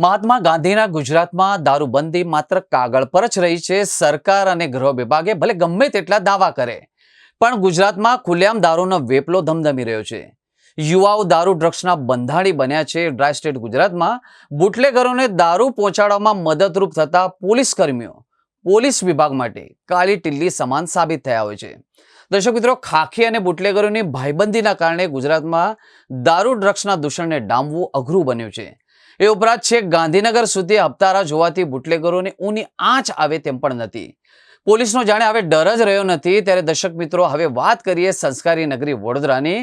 મહાત્મા ગાંધીના ગુજરાતમાં દારૂબંધી માત્ર કાગળ પર જ રહી છે। સરકાર અને ગૃહ વિભાગે ભલે ગમે તેટલા દાવા કરે, પણ ગુજરાતમાં ખુલ્લેઆમ દારૂનો વેપલો ધમધમી રહ્યો છે। યુવાઓ દારૂ ડ્રગ્સના બંધાણી બન્યા છે। ડ્રાય સ્ટેટ ગુજરાતમાં બુટલેગરોને દારૂ પહોંચાડવામાં મદદરૂપ થતા પોલીસ કર્મીઓ પોલીસ વિભાગ માટે કાળી ટિલ્લી સમાન સાબિત થયા હોય છે। દર્શક મિત્રો, ખાખી અને બુટલેગરોની ભાઈબંધીના કારણે ગુજરાતમાં દારૂ ડ્રગ્સના દૂષણને ડામવું અઘરું બન્યું છે। એ ઉપરાંત છેક ગાંધીનગર સુધી હપ્તારા જોવાથી બુટલેગરોને ઊની આંચ આવે તેમ પણ નથી। પોલીસનો જાણે હવે ડર જ રહ્યો નથી। ત્યારે દર્શક મિત્રો, હવે વાત કરીએ સંસ્કારી નગરી વડોદરાની।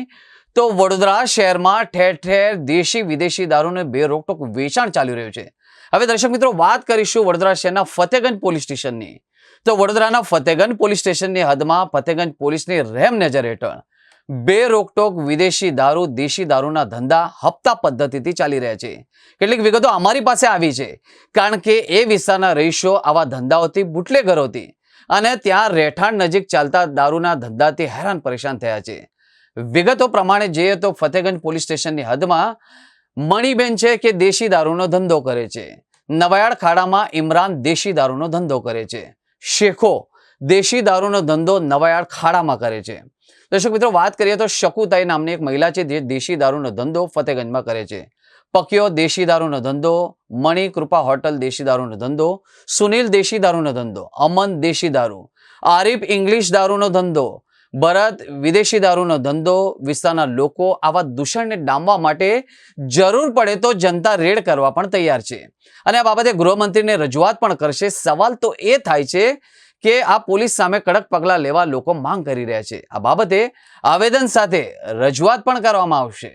તો વડોદરા શહેરમાં ઠેર ઠેર દેશી વિદેશી દારૂને બે રોકટોક વેચાણ ચાલી રહ્યું છે। હવે દર્શક મિત્રો, વાત કરીશું વડોદરા શહેરના ફતેગંજ પોલીસ સ્ટેશનની। તો વડોદરાના ફતેગંજ પોલીસ સ્ટેશનની હદમાં ફતેગંજ પોલીસની રહેમ નજર હેઠળ બે રોકટોક વિદેશી દારૂ દેશી દારૂના ધંધા હપ્તા પદ્ધતિથી ચાલી રહ્યા છે। કેટલીક વિગતો અમારી પાસે આવી છે, કારણ કે એ વિસ્તારના રહીશો આવા ધંધાઓથી બુટલેગરોથી અને ત્યાં રહેઠાણ નજીક ચાલતા દારૂના ધંધાથી હેરાન પરેશાન થયા છે। વિગતો પ્રમાણે જોઈએ તો ફતેગંજ પોલીસ સ્ટેશનની હદમાં મણીબેન છે કે દેશી દારૂનો ધંધો કરે છે। નવાયાડ ખાડામાં ઇમરાન દેશી દારૂનો ધંધો કરે છે। શેખો દેશી દારૂનો ધંધો નવાયાડ ખાડામાં કરે છે। દર્શક મિત્રો, વાત કરીએ તો શકુતાઈ નામની એક મહિલા છે જે દેશી દારૂનો ધંધો ફતેગંજમાં કરે છે। પકિયો દેશી દારૂનો ધંધો, મણી કૃપા હોટલ દેશી દારૂનો ધંધો, સુનિલ દેશી દારૂનો ધંધો, અમન દેશી દારૂ, આરિફ ઇંગ્લિશ દારૂનો ધંધો, ભરત વિદેશી દારૂનો ધંધો। વિસ્તારના લોકો આવા દૂષણને ડામવા માટે જરૂર પડે તો જનતા રેડ કરવા પણ તૈયાર છે અને આ બાબતે ગૃહમંત્રીને રજૂઆત પણ કરશે। સવાલ તો એ થાય છે કે આ પોલીસ સામે કડક પગલાં લેવા લોકો માંગ કરી રહ્યા છે। આ બાબતે આવેદન સાથે રજૂઆત પણ કરવામાં આવશે।